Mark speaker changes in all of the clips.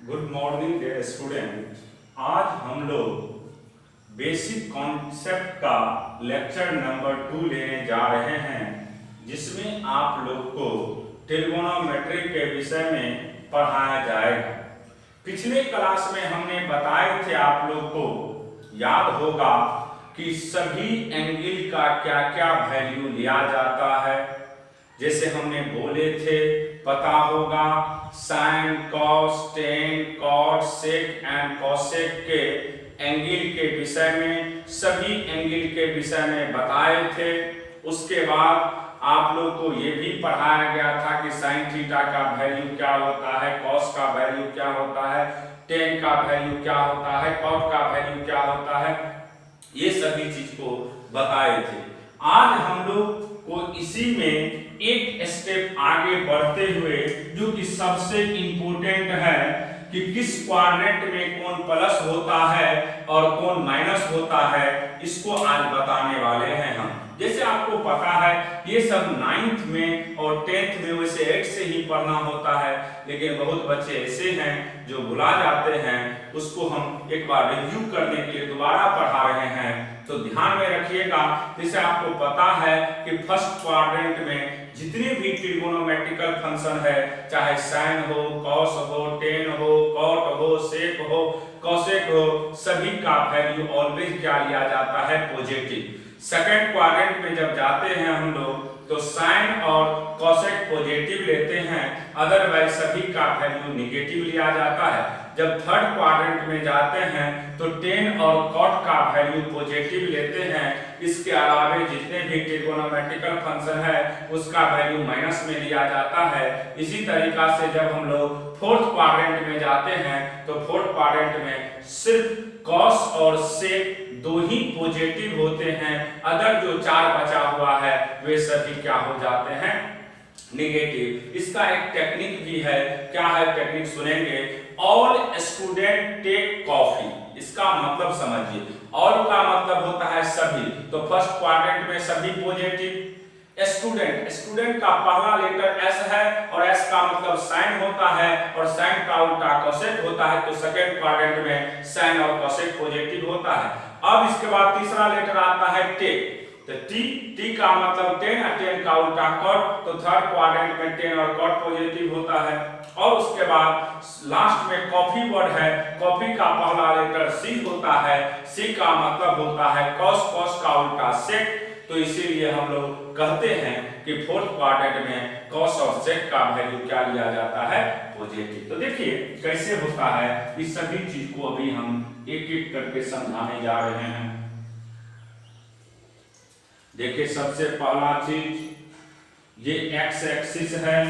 Speaker 1: Good morning dear student. आज हम लोग बेसिक कॉन्सेप्ट का लेक्चर नंबर 2 लेने जा रहे हैं, जिसमें आप लोग को ट्रिगोनोमेट्री के विषय में पढ़ाया जाएगा। पिछले क्लास में हमने बताए थे, आप लोग को याद होगा कि सभी एंगल का क्या क्या वैल्यू लिया जाता है। जैसे हमने बोले थे, पता होगा sine, cos, tan, cot, sec and cosec के एंगल के विषय में, सभी एंगल के विषय में बताए थे। उसके बाद आप लोग को ये भी पढ़ाया गया था कि साइन थीटा का वैल्यू क्या होता है, कॉस का वैल्यू क्या होता है, टेन का वैल्यू क्या होता है, कॉट का वैल्यू क्या होता है, ये सभी चीज को बताए थे। आज हम लोग को इसी में एक स्टेप आगे बढ़ते हुए, जो कि सबसे इंपॉर्टेंट है कि किस क्वाड्रेंट में कौन प्लस होता है और कौन माइनस होता है, इसको आज बताने वाले हैं हम। जैसे आपको पता है, ये सब 9th में और 10th में वैसे 8 से ही पढ़ना होता है, लेकिन बहुत बच्चे ऐसे हैं जो भुला जाते हैं। उसको हम एक बार रिव्यू करने के लिए दोबारा पढ़ा रहे हैं, तो ध्यान में रखिएगा। जैसे आपको पता है कि फर्स्ट क्वाड्रेंट में जितने भी ट्रिगोनोमेट्रिकल फंक्शन है, चाहे साइन हो, कॉस हो, टेन हो, कॉट हो, सेक हो, कोसेक हो, सभी का वैल्यू ऑलवेज क्या लिया जाता है, पॉजिटिव। सेकंड क्वाड्रेंट में जब जाते हैं हम लोग, तो साइन और कोसेक पॉजिटिव लेते हैं, अदरवाइज सभी का वैल्यू नेगेटिव लिया जाता है। जब थर्ड क्वाड्रेंट में जाते हैं तो टेन और कॉट का वैल्यू पॉजिटिव लेते हैं। इसके अलावे जितने भी ट्रिगोनोमेट्रिकल फंक्शन है, उसका वैल्यू माइनस में लिया जाता है। इसी तरीका से जब हम लोग फोर्थ क्वाड्रेंट में जाते हैं, तो फोर्थ क्वाड्रेंट में सिर्फ कॉस और सेक दो ही पॉजिटिव होते हैं, अदर जो 4 बचा हुआ है वे सभी क्या हो जाते हैं, नेगेटिव। इसका एक टेक्निक भी है। क्या है टेक्निक, सुनेंगे। ऑल स्टूडेंट टेक कॉफी, इसका मतलब समझिए। ऑल का मतलब होता है सभी, तो फर्स्ट क्वाड्रेंट में सभी पॉजिटिव। स्टूडेंट, स्टूडेंट का पहला लेटर एस है और एस का मतलब साइन होता है, और साइन का उल्टा कोसेक होता है, तो सेकंड क्वाड्रेंट में साइन और कोसेक पॉजिटिव होता है। अब इसके बाद तीसरा लेटर आता है टेक, तो टी का मतलब टेन, और टेन का उल्टा कॉट, तो थर्ड क्वाड्रेंट में टेन और कॉट पॉजिटिव होता है। और उसके बाद लास्ट में कॉफी वर्ड है, कॉफी का पहला लेटर सी होता है, सी का मतलब होता है कॉस, कॉस का उल्टा सेक, तो इसीलिए हम लोग कहते हैं कि फोर्थ क्वाड्रेंट में कॉस और सेक का वैल्यू क्या लिया जाता है, पॉजिटिव। तो देखिए कैसे होता है, इस सभी चीज को अभी हम एक एक करके समझाने जा रहे हैं। देखिए सबसे पहला चीज, ये एक्स एक्सिस है,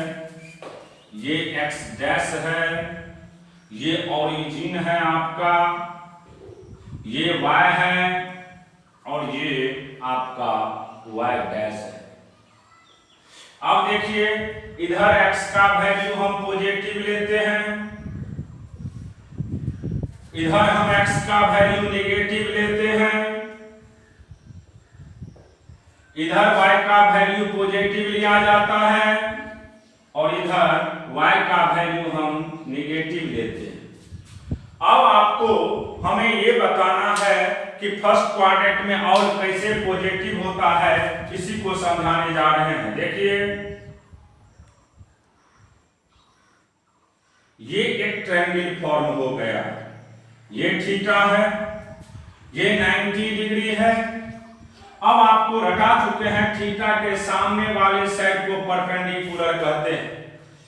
Speaker 1: ये एक्स डैश है, ये ओरिजिन है आपका, ये वाई है, और ये आपका वाई डैश है। अब देखिए इधर x का वैल्यू हम पॉजिटिव लेते हैं, इधर हम x का वैल्यू नेगेटिव लेते हैं, इधर y का वैल्यू पॉजिटिव लिया जाता है, और इधर y का वैल्यू हम नेगेटिव लेते हैं। अब आपको हमें ये बताना है कि फर्स्ट क्वाड्रेंट में और कैसे पॉजिटिव होता है, इसी को समझाने जा रहे हैं। देखिए ये एक ट्रायंगल फॉर्म हो गया, ये थीटा है, ये 90 डिग्री है। अब आपको रटा चुके हैं, थीटा के सामने वाले साइड को परपेंडिकुलर कहते हैं,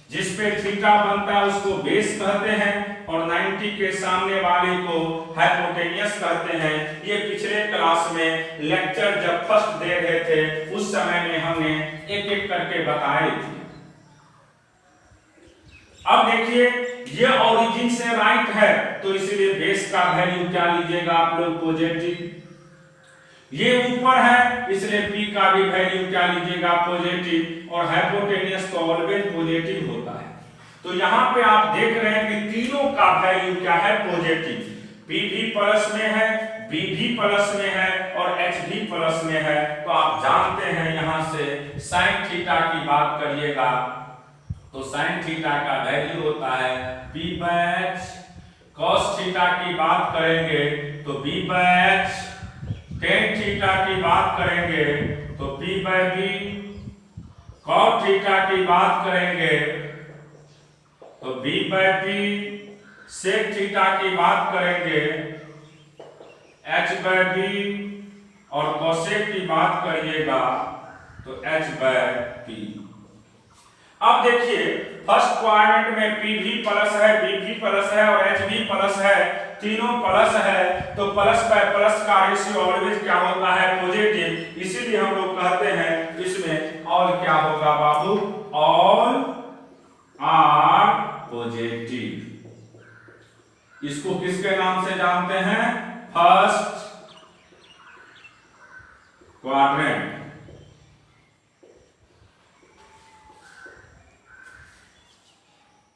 Speaker 1: जिस पे थीटा बनता है उसको बेस कहते हैं, और 90 के सामने वाले को हाइपोटेन्यूस कहते हैं। ये पिछले क्लास में लेक्चर जब फर्स्ट दे रहे थे, उस समय में हमने एक एक करके बताए थे। अब देखिए ये ओरिजिन से राइट है, तो इसलिए बेस का वैल्यू क्या लीजिएगा आप लोग, पॉजिटिव। ये ऊपर है, इसलिए p का भी वैल्यू क्या लीजिएगा, पॉजिटिव, और हाइपोटेन्यूस तो ऑलवेज पॉजिटिव होता है। तो यहाँ पे आप देख रहे हैं कि तीनों का वैल्यू क्या है, पॉजिटिव। p भी प्लस में है, b भी प्लस में है, और h भी प्लस में है। तो आप जानते हैं यहाँ से साइन थीटा की बात करिएगा तो साइन थीटा का वैल्यू होता है p/h। cos थीटा की बात करेंगे तो p/h। tan थीटा की बात करेंगे तो p/b। cot थीटा की बात करेंगे तो b/p। sec थीटा की बात करेंगे h/b और cosec की बात करिएगा तो h/p। अब देखिए फर्स्ट क्वाड्रेंट में p भी प्लस है, b भी प्लस है और h भी प्लस है, तीनों प्लस है, तो प्लस बाय प्लस का रेशियो ऑलवेज क्या होता है? पॉजिटिव। इसीलिए हम लोग कहते हैं इसमें ऑल क्या होगा बाबू? All are positive. इसको किसके नाम से जानते हैं? First quadrant.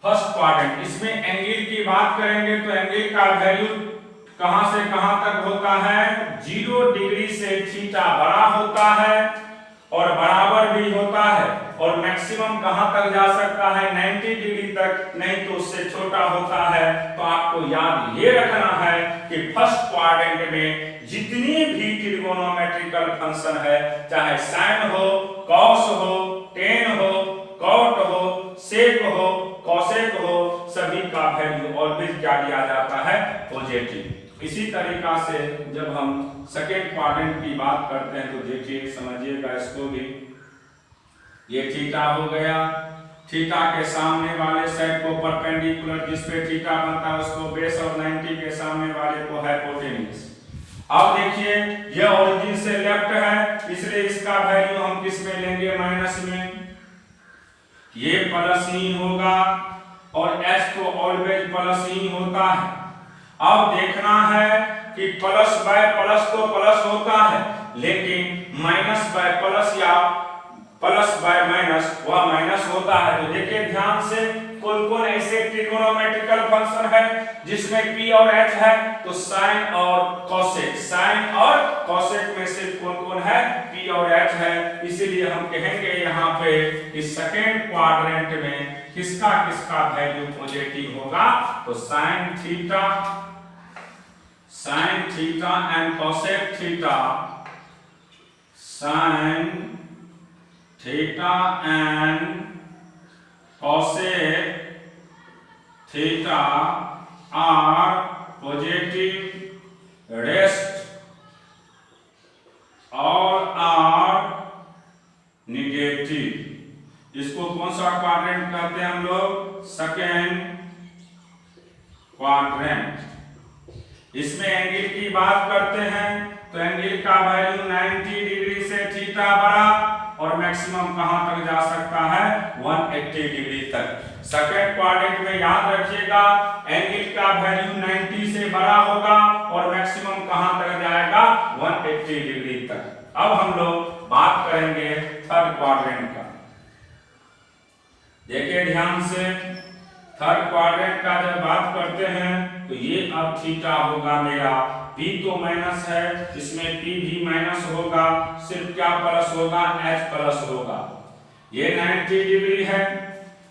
Speaker 1: First quadrant. इसमें एंगल की बात करेंगे तो एंगल का वैल्यू कहां से कहां तक होता है? 0 डिग्री से थीटा बड़ा होता है और बराबर भी होता है, और मैक्सिमम कहां तक जा सकता है? 90 डिग्री तक, नहीं तो उससे छोटा होता है। तो आपको याद ये रखना है कि फर्स्ट क्वाड्रेंट में जितनी भी ट्रिगोनोमेट्रिकल फंक्शन है, चाहे साइन हो, कॉस हो, टेन हो, कॉट हो, सेक हो, कॉसेक हो, सभी का वैल्यू ऑलवेज क्या दिया जाता है? पॉजिटिव। इसी तरीका से जब हम सेकेंड क्वाड्रेंट की बात करते हैं तो देखिए समझिएगा इसको भी। ये थीटा हो गया, थीटा के सामने वाले साइड को परपेंडिकुलर जिस पे थीटा बनता है उसको बेस और 90 के सामने वाले को हाइपोटेन्यूज। अब देखिए ये ओरिजिन से लेफ्ट है, इसलिए इसका वैल्यू हम किस में लेंगे? माइनस में। ये प्लस ही होगा और h तो ऑलवेज प्लस ही होता है। अब देखना है कि प्लस बाय प्लस तो प्लस होता है, लेकिन माइनस बाय प्लस या प्लस बाय माइनस वह माइनस होता है। तो देखिए ध्यान से कौन कौन ऐसे ट्रिगोनोमेट्रिकल फंक्शन है जिसमें p और h है? तो साइन और कॉसेक। साइन और कॉसेक में से कौन कौन है? p और h है। इसीलिए हम कहेंगे यहाँ पे कि सेकेंड क्वाड्रेंट में किसका किसका वैल्यू पॉजिटिव होगा? तो sine theta and cosec theta, sine theta and cosec theta are positive, rest all are negative। इसको कौन सा क्वाड्रेंट कहते हैं हम लोग? Second quadrant. इसमें एंगल की बात करते हैं तो एंगल का वैल्यू 90 डिग्री से थीटा बड़ा और मैक्सिमम कहां तक जा सकता है? 180 डिग्री तक। सेकेंड क्वाड्रेंट में याद रखिएगा एंगल का वैल्यू 90 से बड़ा होगा और मैक्सिमम कहां तक जाएगा? 180 डिग्री तक। अब हम लोग बात करेंगे थर्ड क्वाड्रेंट का। देखिए ध्यान से, थर्ड क्वाड्रेंट का जब बात करते हैं तो ये अब थीटा होगा मेरा, p तो माइनस है, इसमें p भी माइनस होगा, सिर्फ क्या प्लस होगा? h प्लस होगा। ये 90 डिग्री है।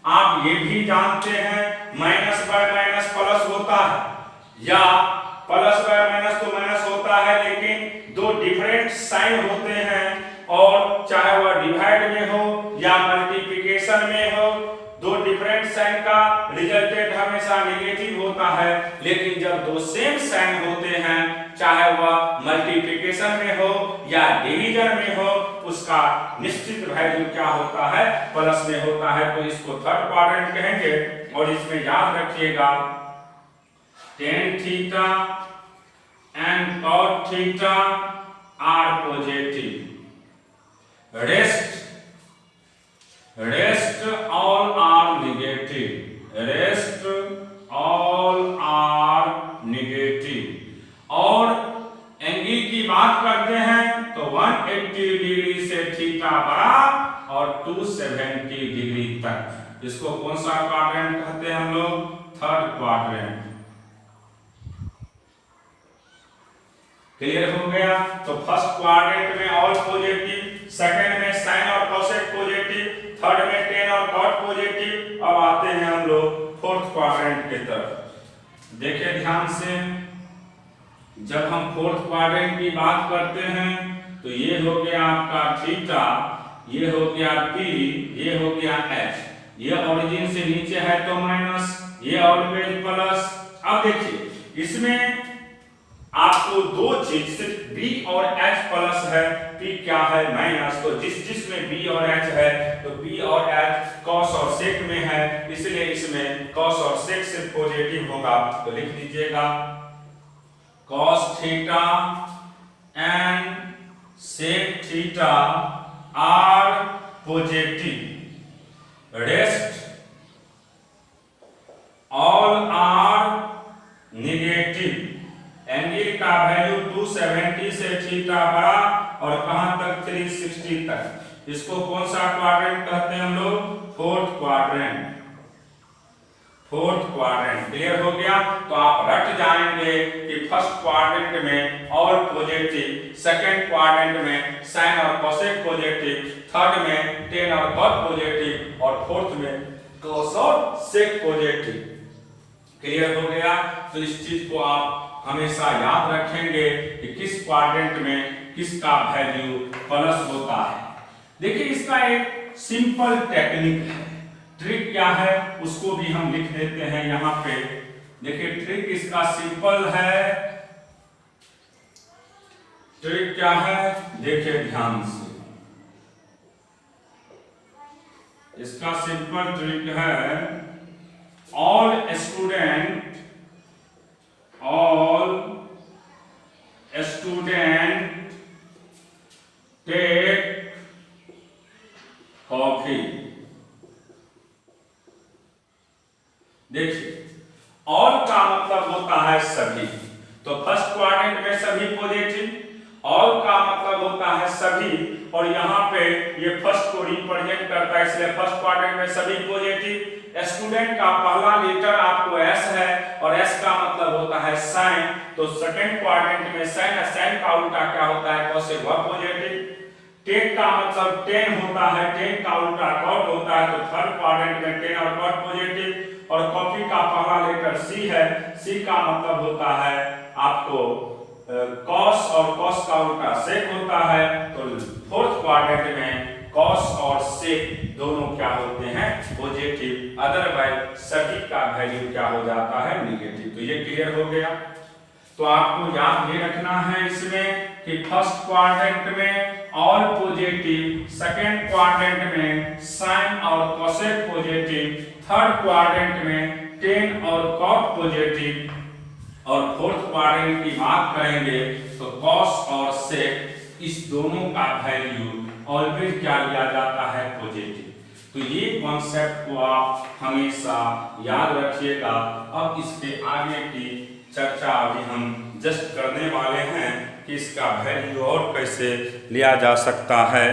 Speaker 1: आप ये भी जानते हैं माइनस बाय माइनस प्लस होता है, या प्लस बाय माइनस तो माइनस होता है, लेकिन दो डिफरेंट साइन होते हैं, और चाहे वह डिवाइड में हो या मल्टीप्लिकेशन में हो, दो डिफरेंट साइन का रिजल्टेंट हमेशा नेगेटिव होता है। लेकिन जब दो सेम साइन होते हैं, चाहे वह मल्टीप्लिकेशन में हो या डिवीजन में हो, उसका निश्चित वैल्यू क्या होता है? प्लस में होता है। तो इसको थर्ड क्वाड्रेंट कहेंगे। और इसमें याद रखिएगा tan theta and cot theta are positive, rest all are negative, rest all are negative। और एंगल की बात करते हैं तो 180 डिग्री से थीटा बड़ा और 270 डिग्री तक। इसको कौन सा क्वाड्रेंट कहते हैं हम लोग? Third quadrant. क्लियर हो गया? तो फर्स्ट क्वाड्रेंट में ऑल पॉजिटिव, सेकंड में साइन और कॉसेक पॉजिटिव, थर्ड में टेन और और कॉट पॉजिटिव। अब आते हैं हम लोग फोर्थ क्वाड्रेंट की तरफ। देखिए ध्यान से, जब हम फोर्थ क्वाड्रेंट की बात करते हैं तो ये हो गया आपका थीटा, ये हो गया पी, ये हो गया एच। ये ओरिजिन से नीचे है तो माइनस, ये ऑलवेज प्लस। अब देखिए इसमें आपको दो चीज सिर्फ बी और एच प्लस है, पी क्या है माइनस। तो जिसमें बी और एच है तो बी और एच कॉस और सेक में है, इसलिए इसमें कॉस और सेक सिर्फ पॉजिटिव होगा। तो लिख दीजिएगा cos theta and sec theta are positive, rest all are negative. Angle का वैल्यू 270 से थीटा बड़ा और कहां तक 360 तक। इसको कौन सा क्वाड्रेंट कहते हैं हम लोग? Fourth quadrant. Fourth quadrant clear हो गया। तो आप रट जाएंगे कि फर्स्ट क्वाड्रेंट में ऑल पॉजिटिव, सेकंड क्वाड्रेंट में साइन और कोसेक पॉजिटिव, थर्ड में टेन और कॉट पॉजिटिव और फोर्थ में कॉस और सेक पॉजिटिव। क्लियर हो गया। तो इस चीज को आप हमेशा याद रखेंगे कि किस क्वाड्रेंट में किसका वैल्यू प्लस होता है। देखिए इसका एक सिंपल टेक्निक है, ट्रिक क्या है उसको भी हम लिख देते हैं यहां पे। देखिए ट्रिक इसका सिंपल है। ट्रिक क्या है देखिए ध्यान से, इसका सिंपल ट्रिक है ऑल स्टूडेंट टेक कॉफी। देखिए ऑल का मतलब होता है सभी, तो फर्स्ट क्वाड्रेंट में सभी पॉजिटिव। ऑल का मतलब होता है सभी, और यहाँ पे ये फर्स्ट को रिप्रेजेंट करता है, इसलिए फर्स्ट क्वाड्रेंट में सभी पॉजिटिव। स्टूडेंट का पहला लेटर आपको एस है और एस का मतलब होता है साइन, तो सेकंड क्वाड्रेंट में साइन, साइन का उल्टा क्या होता है कोसेक, वह पॉजिटिव। टेक का मतलब 10 होता है, 10 का उल्टा कॉट होता है, तो थर्ड क्वाड्रेंट में 10 और कॉट पॉजिटिव। और कॉफी का पहला लेटर सी है, सी का मतलब होता है आपको कॉस, और कॉस का उल्टा सेक होता है। तो फोर्थ क्वाड्रेंट में कॉस और सेक दोनों क्या होते हैं पॉजिटिव, अदरवाइज सभी का वैल्यू क्या हो जाता है नेगेटिव। तो ये क्लियर हो गया। तो आपको याद ये रखना है इसमें कि फर्स्ट क्वाड्रेंट में ऑल पॉजिटिव, सेकंड क्वाड्रेंट में साइन और कोसेक पॉजिटिव, थर्ड क्वाड्रेंट में टेन और कॉट पॉजिटिव, और फोर्थ क्वाड्रेंट की बात करेंगे तो कॉस और सेक, इस दोनों का वैल्यू ऑलवेज क्या लिया जाता है पॉजिटिव। तो ये कॉन्सेप्ट को आप हमेशा याद रखिएगा। अब इसके आगे की चर्चा अभी हम जस्ट करने वाले हैं कि इसका वैल्यू और कैसे लिया जा सकता है।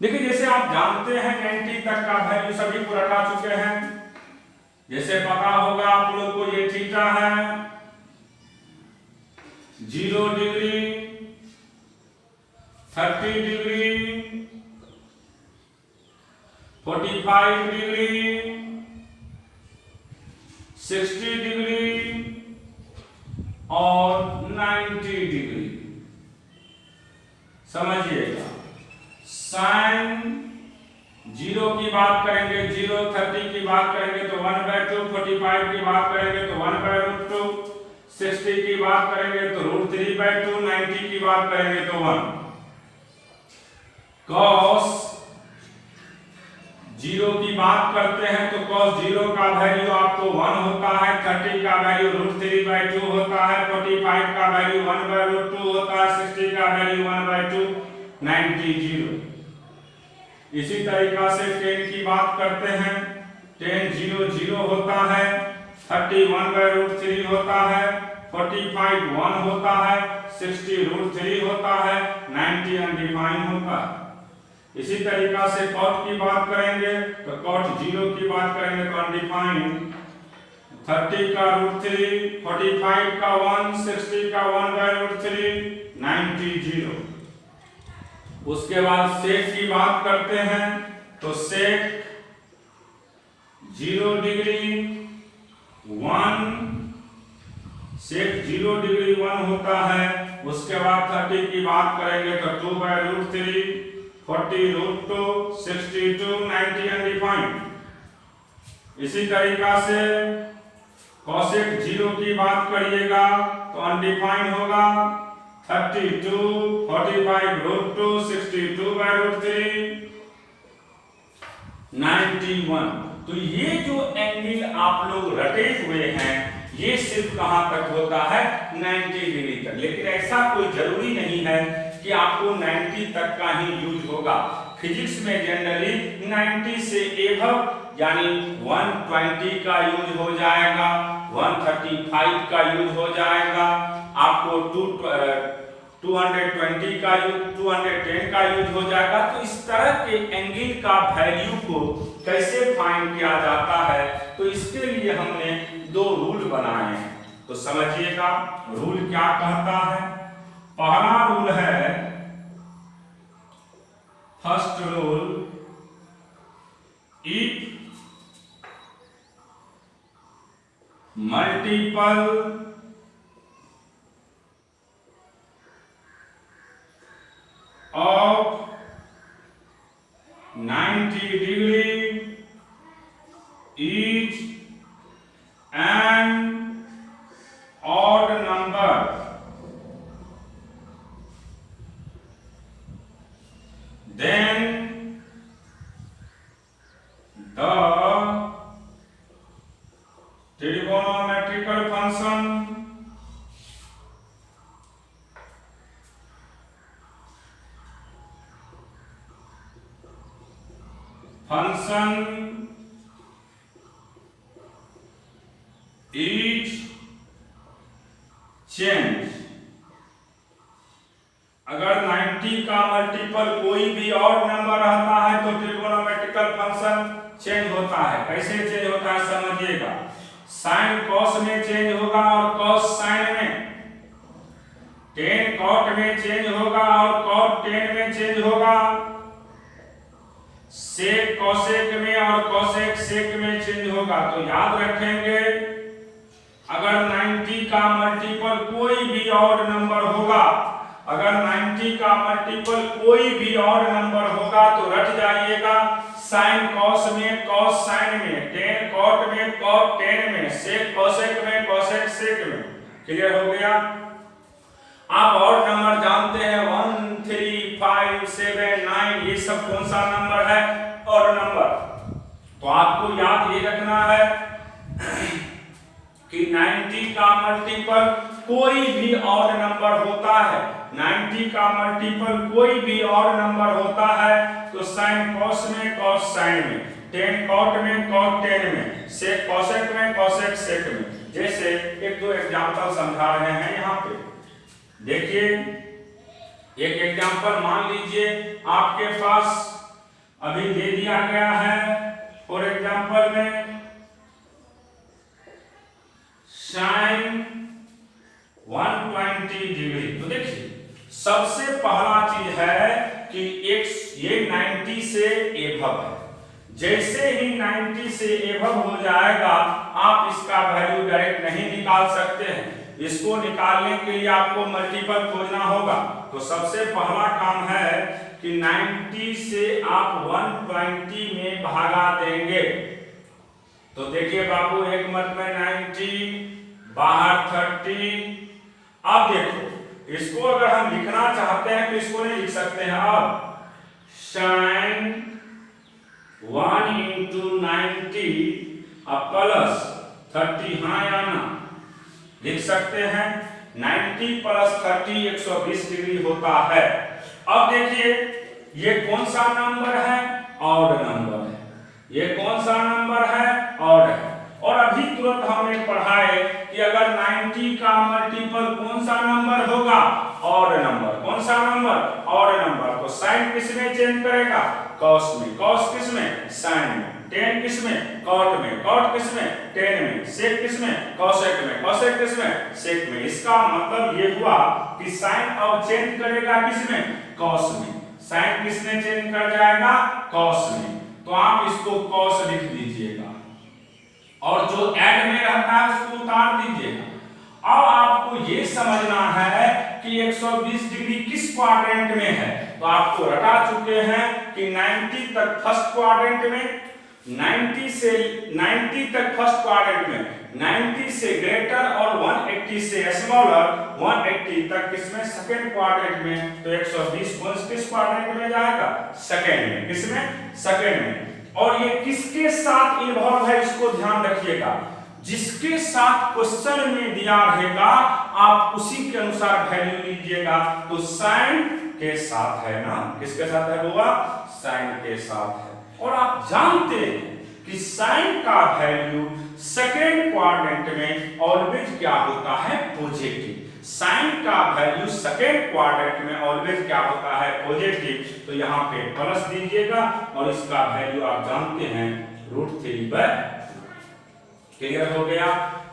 Speaker 1: देखिए जैसे आप जानते हैं 90 तक का वैल्यू सभी को रटा चुके हैं। जैसे पता होगा आप लोग को ये थीटा है 0 डिग्री, 30 डिग्री, 45 डिग्री, 60 डिग्री और 90 डिग्री। समझिएगा साइन 0 की बात करेंगे 0, 30 की बात करेंगे तो 1/2, 45 की बात करेंगे तो 1/√2, 60 की बात करेंगे तो √3/2, 90 की बात करेंगे तो 1। cos 0 की बात करते हैं तो cos 0 का वैल्यू आपको 1 होता है, 30 का वैल्यू √3/2 होता है, 45 का वैल्यू 1/√2 होता है, 60 का वैल्यू 1/2, 90 0। इसी तरीका से 10 की बात करते हैं, 10 0 0 होता है, 30 1/√3 होता है, 45 1 होता है, 60 √3 होता है, 90 अनडिफाइंड होता है। इसी तरीका से cot की बात करेंगे तो cot 0 की बात करेंगे तो अनडिफाइंड, 30 का √3, 45 का 1, 60 का 1/√3, 90 0। उसके बाद सेक की बात करते हैं तो सेक 0 डिग्री 1, सेक 0 डिग्री 1 होता है। उसके बाद 30 की बात करेंगे तो 2/√3, 40√2, 62, 90 अनडिफाइंड। इसी तरीका से cosec 0 की बात करिएगा तो अनडिफाइंड होगा 32, 45√2, 62/√3, 91। तो ये जो एंगल आप लोग रटे हुए हैं ये सिर्फ कहां तक होता है 90 डिग्री तक, लेकिन ऐसा कोई जरूरी नहीं है कि आपको 90 तक का ही यूज होगा। फिजिक्स में जनरली 90 से एबव यानी 120 का यूज हो जाएगा, 135 का यूज हो जाएगा, आपको 220 का यूज, 210 का यूज हो जाएगा। तो इस तरह के एंगल का वैल्यू को कैसे फाइंड किया जाता है, तो इसके लिए हमने 2 रूल बनाए हैं। तो समझिएगा रूल क्या कहता है। पहला रूल है, first rule, if multiple of 90 degree is an odd number, then the trigonometrical function is change। अगर 90 का मल्टीपल कोई भी और नंबर रहता है तो ट्रिगोनोमेट्रिकल फंक्शन चेंज होता है। कैसे चेंज होता है समझिएगा, साइन कॉस में चेंज होगा और कॉस साइन में, टेन कॉट में चेंज होगा और कॉट टेन में चेंज होगा, सेक कॉसेक में और कॉसेक सेक में चेंज होगा। तो याद रखेंगे अगर 90 का मल्टीपल कोई भी ऑड नंबर होगा, अगर 90 का मल्टीपल कोई भी ऑड नंबर होगा तो रट जाइएगा, साइन कॉस में, कॉस साइन में, टेन कॉट में, कॉट टेन में, सेक कॉसेक में, कॉसेक सेक में। क्लियर हो गया। आप और नंबर जानते हैं 1, 3, 5, 7, 9, ये सब कौन सा नंबर है, और नंबर। तो आपको याद ये रखना है कि 90 का मल्टीपल कोई भी ऑड नंबर होता है, 90 का मल्टीपल कोई भी ऑड नंबर होता है तो साइन कॉस में, कॉस साइन में, टेन कॉट में, कॉट टेन में, सेक कॉसेक में, कॉसेक सेक में। जैसे एक दो एग्जांपल समझा रहे हैं यहाँ पे, देखिए एक एग्जांपल मान लीजिए आपके पास अभी दे दिया गया है, फॉर एग्जांपल में साइन 120 डिग्री। तो देखिए सबसे पहला चीज है कि ये 90 से एबव है, जैसे ही 90 से एबव हो जाएगा आप इसका वैल्यू डायरेक्ट नहीं निकाल सकते हैं, इसको निकालने के लिए आपको मल्टीपल खोजना होगा। तो सबसे पहला काम है कि 90 से आप 120 में भागा देंगे। तो देखिए बाबू, एक मत में 90, बाहर 30। अब देखो इसको अगर हम लिखना चाहते हैं तो इसको नहीं लिख सकते हैं। अब साइन 1 × 90 अब प्लस 30, हाँ या ना, लिख सकते हैं। 90 + 30 120 डिग्री होता है। अब देखिए ये कौन सा नंबर है, ऑड नंबर है। ये कौन सा नंबर है, ऑड है। और अभी तुरंत हमने पढ़ा है कि अगर 90 का मल्टीपल कौन सा नंबर होगा, ऑड नंबर। कौन सा नंबर, ऑड नंबर। तो साइन किस में चेंज करेगा, कॉस में, कॉस किस में, साइन में, टेन किस में, कॉट में, कॉट किस में, टेन में, सेक किस में, कॉसेक में, कॉसेक किस में, सेक में। इसका मतलब ये हुआ कि साइन अब चेंज करेगा किस में, कॉस में, साइन किसमें चेंज कर जाएगा, कॉस में। तो आप इसको कॉस लिख दीजिएगा और जो ऐड में रहता है उसको उतार दीजिएगा। अब आपको ये समझना है कि 120 डिग्री किस क्वाड्रेंट में है। तो आपको रटा चुके हैं कि 90 तक फर्स्ट क्वाड्रेंट में, 90 तक फर्स्ट क्वाड्रेंट में, 90 से ग्रेटर और 180 से स्मॉलर, 180 तक किसमें, सेकंड क्वाड्रेंट में। तो 120 किस क्वाड्रेंट में जाएगा, सेकंड में। किसमें, सेकंड में। और ये किसके साथ इन्वॉल्व है इसको ध्यान रखिएगा, जिसके साथ क्वेश्चन में दिया रहेगा आप उसी के अनुसार वैल्यू लीजिएगा। तो साइन के साथ है ना, किसके साथ है बुआ, साइन के साथ है। और आप जानते हैं कि साइन का वैल्यू सेकेंड क्वाड्रेंट में ऑलवेज क्या होता है, पॉजिटिव। साइन का वैल्यू सेकेंड क्वाड्रेंट में ऑलवेज क्या होता है, पॉजिटिव। तो यहाँ पे प्लस दीजिएगा और इसका वैल्यू आप जानते हैं √3/2। क्लियर हो गया।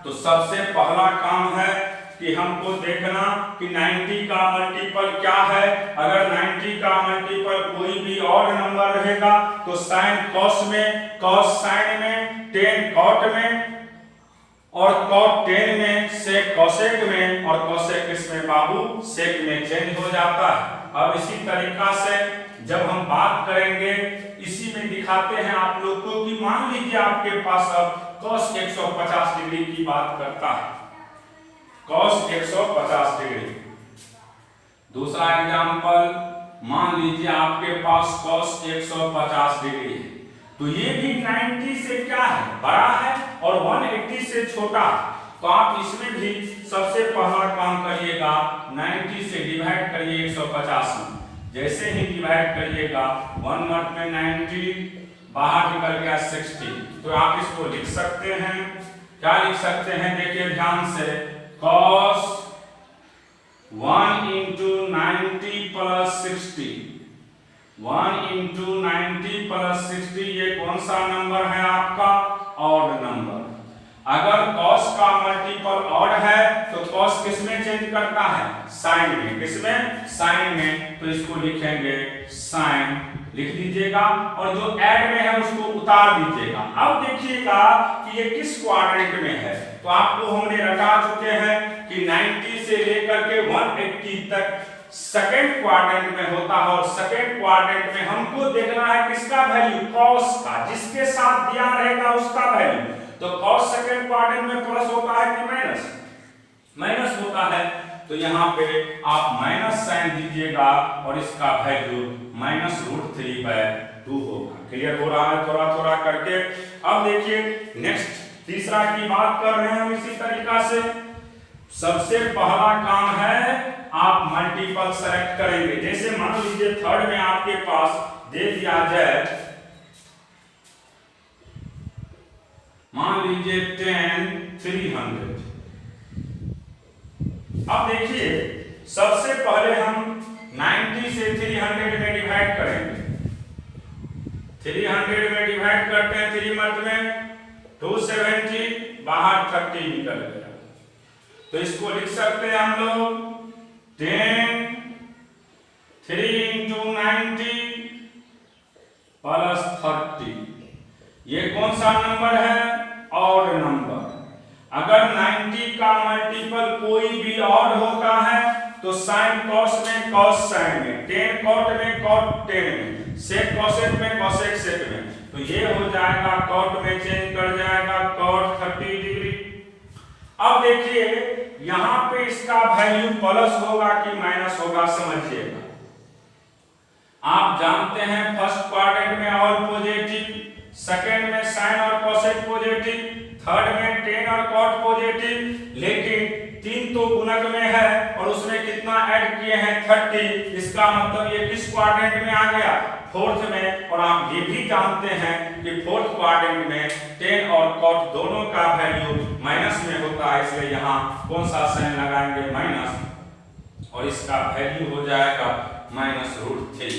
Speaker 1: तो सबसे पहला काम है कि हमको देखना कि 90 का मल्टीपल क्या है। अगर 90 का मल्टीपल कोई भी और नंबर रहेगा तो साइन कॉस में, कॉस साइन में, टेन कॉट में और कॉट टेन में, सेक कॉसेक में और कॉसेक किसमें बाबू, सेक में चेंज हो जाता है। अब इसी तरीका से जब हम बात करेंगे, इसी में दिखाते हैं आप लोग को कि मान लीजिए आपके पास अब कॉस 150 डिग्री की बात करता है, कॉस 150 डिग्री। दूसरा एग्जांपल, मान लीजिए आपके पास कॉस 150 डिग्री है। तो ये भी 90 से क्या है, बड़ा है और 180 से छोटा है। तो आप इसमें भी सबसे पहला काम करिएगा, 90 से डिवाइड करिए 150 में। जैसे ही डिवाइड करिएगा 1 मत में 90, बाहर निकल गया 60। तो आप इसको लिख सकते हैं, क्या लिख सकते हैं, देखिए ध्यान से, cos 1 into 90 plus 60, 1 into 90 plus 60, ये कौन सा नंबर है आपका, ऑड नंबर। अगर cos का मल्टीपल ऑड है तो cos किसमें चेंज करता है, साइन में। किसमें, साइन में। तो इसको लिखेंगे साइन, लिख दीजिएगा और जो ऐड में है उसको उतार दीजिएगा। अब देखिएगा कि ये किस क्वाड्रेंट में है। तो आपको हमने रटा चुके हैं कि 90 से लेकर के 180 तक सेकेंड क्वाड्रेंट में होता है और सेकेंड क्वाड्रेंट में हमको देखना है किसका वैल्यू, कॉस का। जिसके साथ दिया रहेगा उसका वैल्यू। तो कॉस सेकेंड क्वाड्रेंट में प्लस होता है कि माइनस, माइनस होता है। तो यहाँ पे आप माइनस साइन दीजिएगा और इसका वैल्यू -√3/2 होगा। क्लियर हो रहा है थोड़ा थोड़ा करके। अब देखिए नेक्स्ट तीसरा की बात कर रहे हैं हम इसी तरीका से। सबसे पहला काम है आप मल्टीपल सेलेक्ट करेंगे। जैसे मान लीजिए थर्ड में आपके पास दे दिया जाए, मान लीजिए 10 300। अब देखिए सबसे पहले हम 90 से 300 में डिवाइड करेंगे। 300 में डिवाइड करते हैं, 3 मत में 270, बाहर 30 निकल गया। तो इसको लिख सकते हैं हम लोग 10 3 into 90 प्लस 30। ये कौन सा नंबर है, ऑड नंबर। अगर 90 का मल्टीपल कोई भी ऑड होता है तो साइन कॉस में, कॉस साइन में, टेन कॉट में, कॉट टेन में, सेक कॉसेक में, कॉसेक सेक में। तो ये हो जाएगा कॉट में चेंज कर जाएगा कॉट 30 डिग्री। अब देखिए यहां पे इसका वैल्यू प्लस होगा कि माइनस होगा, समझिएगा। आप जानते हैं फर्स्ट क्वाड्रेंट में ऑल पॉजिटिव, सेकंड में साइन और कॉसेक पॉजिटिव, थर्ड में टेन और कॉट पॉजिटिव। लेकिन 3 तो गुणक में है और उसमें कितना ऐड किए हैं, 30। इसका मतलब ये किस क्वाड्रेंट में आ गया, फोर्थ में। और आप ये भी जानते हैं कि फोर्थ क्वाड्रेंट में टेन और कॉट दोनों का वैल्यू माइनस में होता है, इसलिए यहाँ कौन सा साइन लगाएंगे, माइनस, और इसका वैल्यू हो जाएगा -√3।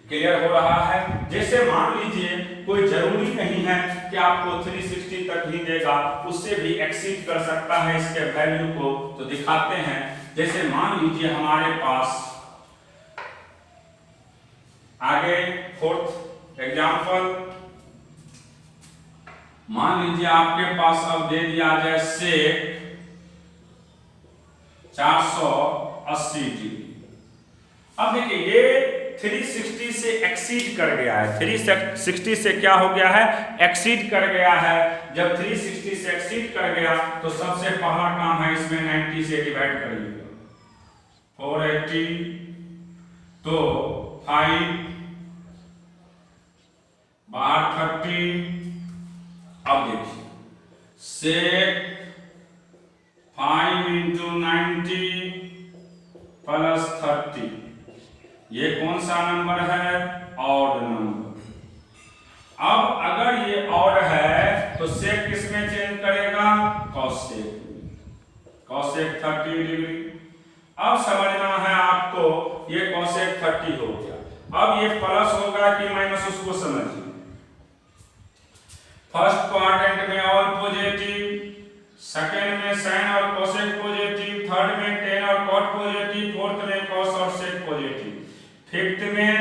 Speaker 1: क्लियर हो रहा है। जैसे मान लीजिए कोई जरूरी नहीं है कि आपको 360 तक ही देगा, उससे भी एक्सीड कर सकता है इसके वैल्यू को। तो दिखाते हैं, जैसे मान लीजिए हमारे पास आगे फोर्थ एग्जाम्पल, मान लीजिए आपके पास अब दे दिया जाए सेक 480 डिग्री। अब देखिए ये 360 से एक्सीड कर गया है, 360 से क्या हो गया है, एक्सीड कर गया है। जब 360 से एक्सीड कर गया तो सबसे पहला काम है इसमें 90 से डिवाइड करिएगा, 480 तो 5 बाहर 30। अब देखिए सेक 5 इंटू 90 प्लस 30, ये कौन सा नंबर है, ऑड नंबर। अब अगर ये ऑड है तो सेक किस में चेंज करेगा, कॉसेक में, कॉसेक 30 डिग्री। अब समझना है आपको ये कॉसेक 30 हो गया। अब ये प्लस होगा कि माइनस, उसको समझिए। फर्स्ट क्वाड्रेंट में ऑल पॉजिटिव, सेकेंड में साइन और कोसेक पॉजिटिव, थर्ड में टेन और कॉट पॉजिटिव, फोर्थ में कॉस और सेक पॉजिटिव, फिफ्थ में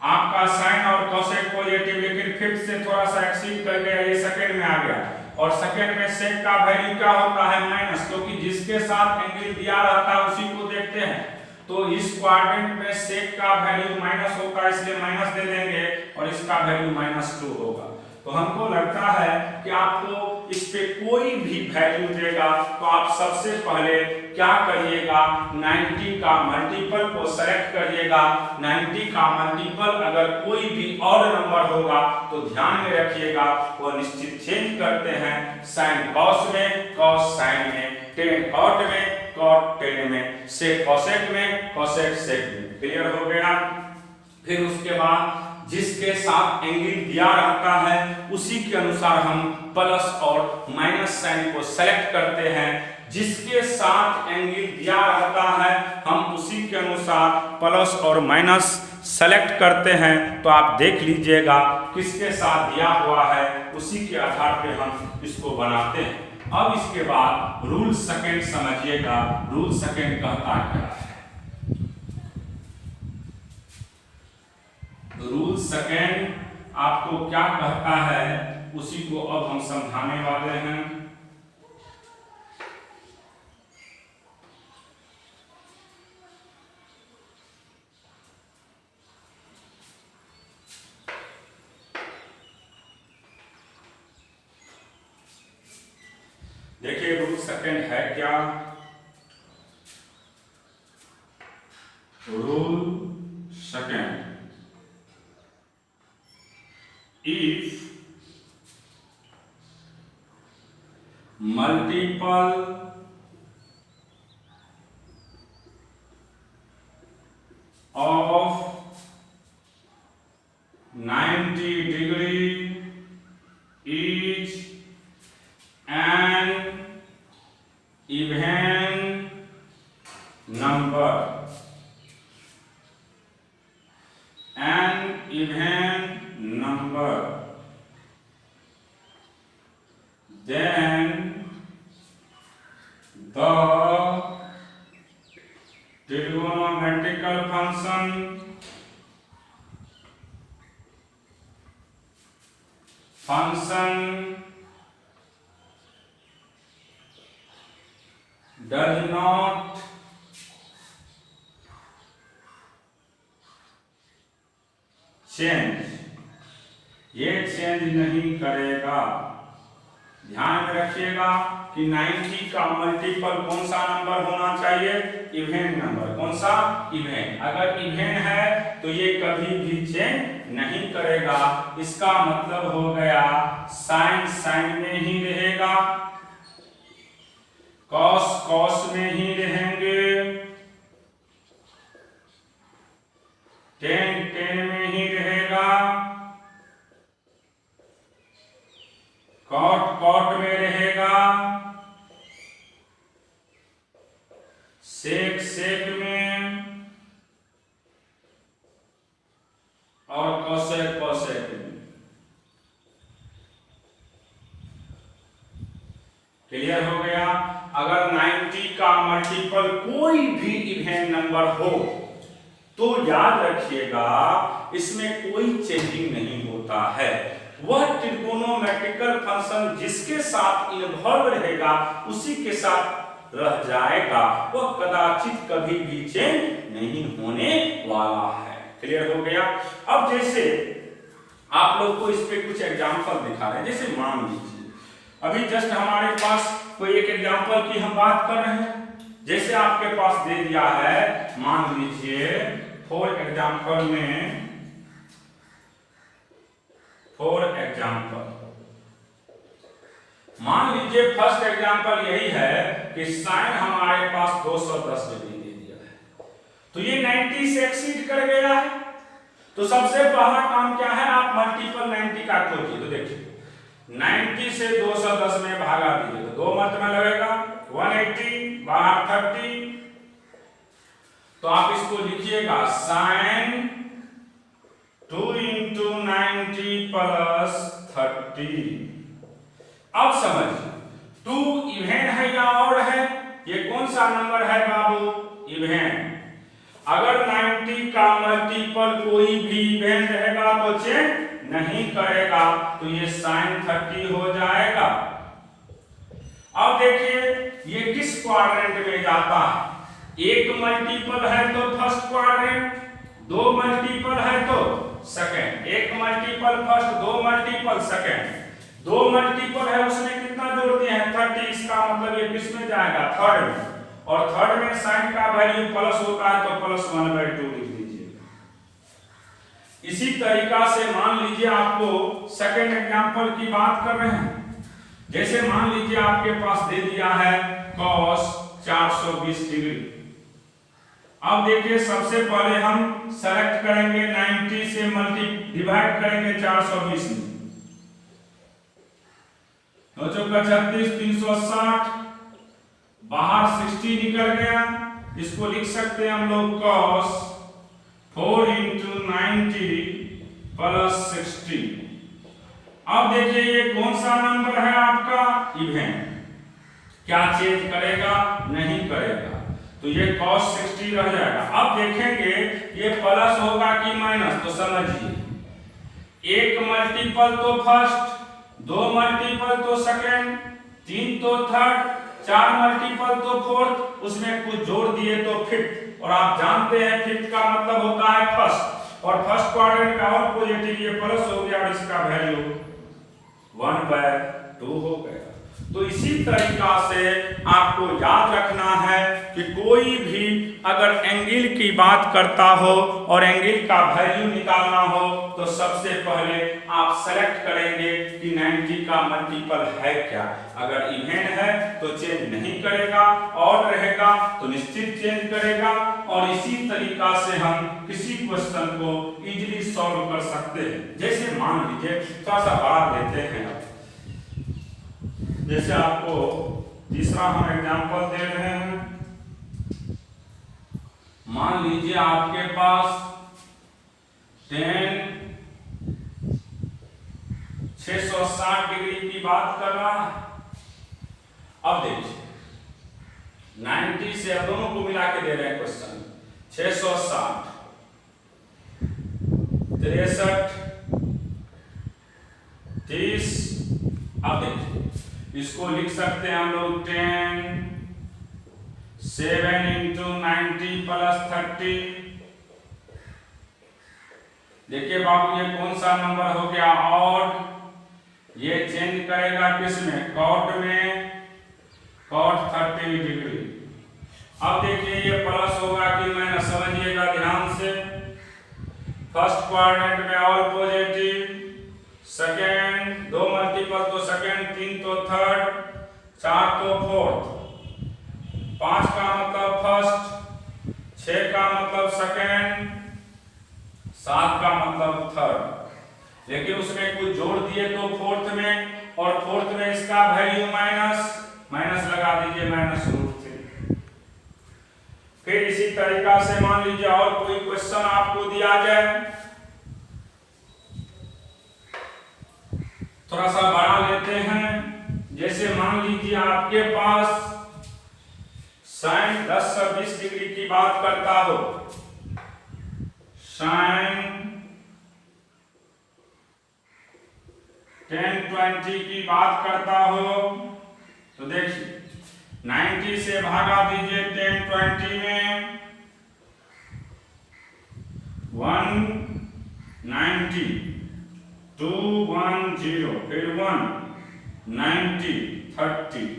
Speaker 1: आपका साइन और कोसेक पॉजिटिव, लेकिन फिफ्थ से थोड़ा सा एक्सीड कर गया, ये सेकेंड में आ गया। और सेकेंड में सेक का वैल्यू क्या होता है, माइनस, क्योंकि जिसके साथ एंगल दिया रहता है उसी को देखते हैं। तो इस क्वाड्रेंट में सेक का वैल्यू माइनस होता है, इसलिए माइनस दे देंगे, और इसका वैल्यू -2 होगा। तो हमको लगता है कि आपको इस पे कोई भी वैल्यू देगा तो आप सबसे पहले क्या करिएगा, 90 का मल्टीपल को सेलेक्ट करिएगा। 90 का मल्टीपल अगर कोई भी और नंबर होगा तो ध्यान में रखिएगा वो निश्चित चेंज करते हैं, साइन कॉस में, कॉस साइन में, टेन कॉट में, कॉट टेन में, सेक कॉसेक में, कॉसेक सेक में। क्लियर हो गया। फिर उसके बाद जिसके साथ एंगल दिया रहता है उसी के अनुसार हम प्लस और माइनस साइन को सेलेक्ट करते हैं। जिसके साथ एंगल दिया रहता है हम उसी के अनुसार प्लस और माइनस सेलेक्ट करते हैं। तो आप देख लीजिएगा किसके साथ दिया हुआ है उसी के आधार पे हम इसको बनाते हैं। अब इसके बाद रूल सेकंड समझिएगा। रूल सेकंड कहता क्या है, रूल सेकंड आपको क्या कहता है उसी को अब हम समझाने वाले हैं। देखिए रूल सेकंड है क्या, rule second, if multiple of 90 degree is an even number, an even number, then the trigonometrical function does not change, ये चेंज नहीं करेगा। ध्यान में रखिएगा कि 90 का मल्टीपल कौन सा नंबर होना चाहिए, इवेन नंबर। कौन सा, इवेन। अगर इवेन है तो ये कभी भी चेंज नहीं करेगा। इसका मतलब हो गया साइन साइन में ही रहेगा, कॉस कॉस में ही रहेंगे, टेन टेन में ही रहेगा, कॉट कॉट में रहेगा, सेक सेक में, और कोसेक कोसेक में। क्लियर हो गया। अगर 90 का मल्टीपल कोई भी इवेन नंबर हो तो याद रखिएगा इसमें कोई चेंजिंग नहीं होता है। वह ट्रिगोनोमेट्रिकल फंक्शन जिसके साथ इन्वॉल्व रहेगा उसी के साथ रह जाएगा, वह कदाचित कभी भी चेंज नहीं होने वाला है। क्लियर हो गया। अब जैसे आप लोग को इस पे कुछ एग्जांपल दिखा रहे हैं, जैसे मान लीजिए अभी जस्ट हमारे पास कोई एक एग्जांपल की हम बात कर रहे हैं। जैसे आपके पास दे दिया है, मान लीजिए फॉर एग्जांपल मान लीजिए फर्स्ट एग्जांपल यही है कि साइन हमारे पास 210 डिग्री दे दिया है, तो ये 90 से एक्सीड कर गया है। तो सबसे पहला काम क्या है, आप मल्टीपल 90 का खोजिए। तो देखिए 90 से 210 में भागा दीजिए तो 2 मत में लगेगा 180, बाहर 30। तो आप इसको लिखिएगा साइन 2 into 90 प्लस 30। अब समझिए 2 इवेन है या ऑड है, ये कौन सा नंबर है बाबू, इवेन। अगर 90 का मल्टीपल कोई भी इवेन रहेगा तो चेंज नहीं करेगा, तो ये साइन 30 हो जाएगा। अब देखिए ये किस क्वाड्रेंट में जाता है, एक मल्टीपल है तो फर्स्ट क्वाड्रेंट, 2 मल्टीपल है तो सेकंड, एक multiple first, 2 multiple second, 2 multiple है उसमें कितना जोड़ दिए हैं 30, इसका मतलब ये किस में जाएगा, थर्ड में। और थर्ड में साइन का वैल्यू प्लस होता है तो +1/2 लिख दीजिए। इसी तरीका से मान लीजिए आपको सेकंड एग्जांपल की बात कर रहे हैं। जैसे मान लीजिए आपके पास दे दिया है cos 420 डिग्री। अब देखिए सबसे पहले हम सेलेक्ट करेंगे 90 से डिवाइड करेंगे 420 में, 9 चौका 36, 360, बाहर 60 निकल गया। इसको लिख सकते हैं हम लोग cos 4 into 90 प्लस 60। अब देखिए ये कौन सा नंबर है आपका, इवेन। क्या चेंज करेगा, नहीं करेगा, तो ये cos 60 रह जाएगा। अब देखेंगे ये प्लस होगा कि माइनस, तो समझिए एक मल्टीपल तो फर्स्ट, 2 मल्टीपल तो सेकंड, 3 तो थर्ड, 4 मल्टीपल तो फोर्थ, उसमें कुछ जोड़ दिए तो फिफ्थ। और आप जानते हैं फिफ्थ का मतलब होता है फर्स्ट, और फर्स्ट क्वाड्रेंट का और पॉजिटिव ये प्लस हो गया और इसका वैल्यू 1/2 हो गया। तो इसी तरीका से आपको याद रखना है कि कोई भी अगर एंगल की बात करता हो और एंगल का वैल्यू निकालना हो तो सबसे पहले आप सेलेक्ट करेंगे कि 90 का मल्टीपल है क्या। अगर इवेन है तो चेंज नहीं करेगा, ऑड रहेगा तो निश्चित चेंज करेगा। और इसी तरीका से हम किसी क्वेश्चन को इजीली सॉल्व कर सकते हैं। जैसे मान लीजिए थोड़ा सा बड़ा लेते हैं, जैसे आपको तीसरा हम एग्जांपल दे रहे हैं। मान लीजिए आपके पास 10 660 डिग्री की बात कर रहा है। अब देखिए 90 से दोनों को मिला के दे रहे हैं क्वेश्चन, 660, 63, 30। अब देखिए इसको लिख सकते हैं हम लोग 10 7 into 90 प्लस 30। देखिए बाबू ये कौन सा नंबर हो गया, ऑड। ये चेंज करेगा किसमें, कॉट में, कॉट 30 डिग्री। अब देखिए ये प्लस होगा कि माइनस, समझिएगा ध्यान से। फर्स्ट क्वाड्रेंट में ऑल पॉजिटिव, सेकेंड 2 मल्टीपल तो सेकेंड, 3 तो थर्ड, 4 तो फोर्थ, 5 का मतलब फर्स्ट, 6 का मतलब सेकेंड, 7 का मतलब थर्ड। लेकिन उसमें कुछ जोड़ दिए तो फोर्थ में, और फोर्थ में इसका वैल्यू माइनस, माइनस लगा दीजिए -√3। फिर इसी तरीका से मान लीजिए और कोई क्वेश्चन आपको दिया जाए, थोड़ा सा बड़ा लेते हैं। जैसे मान लीजिए आपके पास साइन 10 से 20 डिग्री की बात करता हो, साइन 1020 की बात करता हो तो देखिए 90 से भागा दीजिए 1020 में 190 210 फिर 190 30।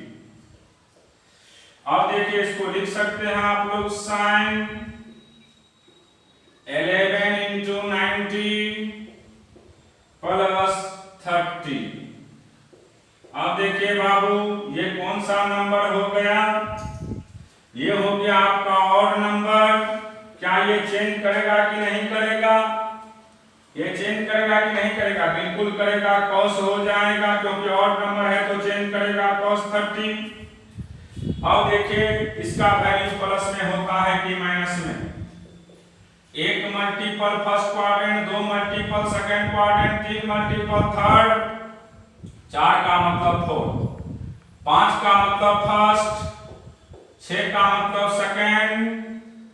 Speaker 1: अब देखिए इसको लिख सकते हैं आप लोग साइन 11 इंटू 90 प्लस 30। अब देखिए बाबू ये कौन सा नंबर हो गया, ये हो गया आपका ऑड नंबर। क्या ये चेंज करेगा कि नहीं करेगा, ये चेंज करेगा कि नहीं करेगा, बिल्कुल करेगा, कॉस हो जाएगा क्योंकि ऑड नंबर है तो चेंज करेगा cos 30। अब देखिए इसका वैल्यू प्लस में होता है कि माइनस में, 1 multiple first quadrant, 2 multiple second quadrant, 3 multiple third, 4 का मतलब फोर्थ, 5 का मतलब फर्स्ट, 6 का मतलब सेकंड,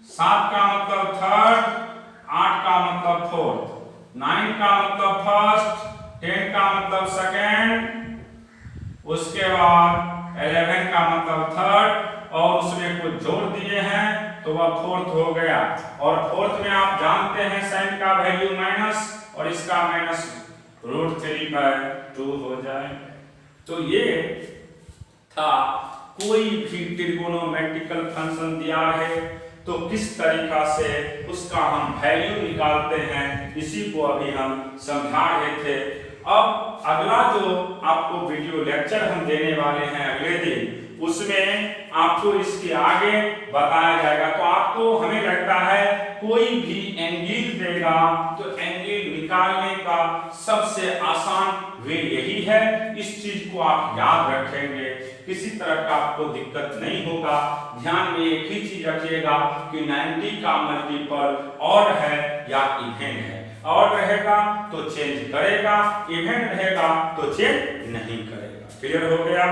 Speaker 1: 7 का मतलब थर्ड, 8 का मतलब फोर्थ, 9 का मतलब फर्स्ट, 10 का मतलब सेकंड, उसके बाद 11 का मतलब थर्ड और उसमें कुछ जोड़ दिए हैं तो वह फोर्थ हो गया। और फोर्थ में आप जानते हैं साइन का वैल्यू माइनस और इसका माइनस √3/2 हो जाए। तो ये था कोई भी ट्रिगोनोमेट्रिकल फंक्शन दिया है तो किस तरीका से उसका हम वैल्यू निकालते हैं, इसी को अभी हम समझा रहे थे। अब अगला जो आपको वीडियो लेक्चर हम देने वाले हैं अगले दिन, उसमें आपको इसके आगे बताया जाएगा। तो आपको हमें लगता है कोई भी एंगल देगा तो एंगल निकालने का सबसे आसान वे यही है। इस चीज को आप याद रखेंगे, किसी तरह का आपको दिक्कत नहीं होगा। ध्यान में एक ही चीज रखिएगा कि 90 का मल्टीपल ऑड है या इवन है, ऑड रहेगा तो चेंज करेगा, इवन रहेगा तो चेंज नहीं करेगा। क्लियर हो गया।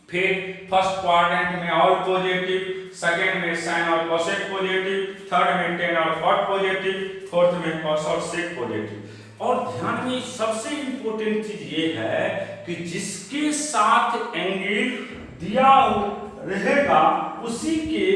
Speaker 1: फिर फर्स्ट क्वाड्रेंट में ऑल पॉजिटिव, सेकंड में साइन और कोसेक पॉजिटिव, थर्ड में टेन और कॉट पॉजिटिव, फोर्थ में कॉस और सेक पॉजिटिव। और ध्यान में सबसे इंपॉर्टेंट चीज ये है कि जिसके साथ एंगल दिया रहेगा उसी के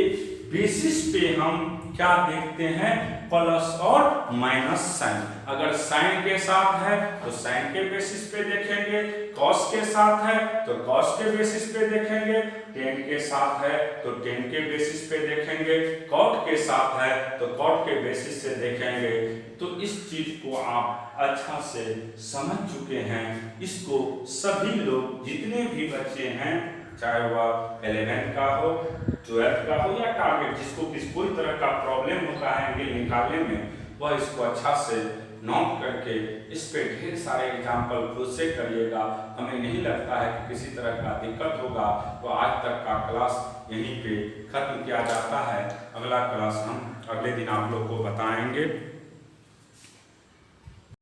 Speaker 1: बेसिस पे हम क्या देखते हैं, प्लस और माइनस साइन। अगर साइन के साथ है तो साइन के बेसिस पे देखेंगे, कॉस के साथ है तो कॉस के बेसिस पे देखेंगे, टेन के साथ है तो टेन के बेसिस पे देखेंगे, कॉट के साथ है तो कॉट के बेसिस से देखेंगे। तो इस चीज को आप अच्छा से समझ चुके हैं। इसको सभी लोग जितने भी बच्चे हैं, चाहे वह 11 का हो, 12 का हो या टारगेट, जिसको कोई तरह का प्रॉब्लम होता है एंगल निकालने में, वह इसको अच्छा से नोट करके इस पे ढेर सारे एग्जाम्पल खुद से करिएगा। हमें नहीं लगता है कि किसी तरह का दिक्कत होगा। तो आज तक का क्लास यहीं पे खत्म किया जाता है। अगला क्लास हम अगले दिन आप लोग को बताएंगे।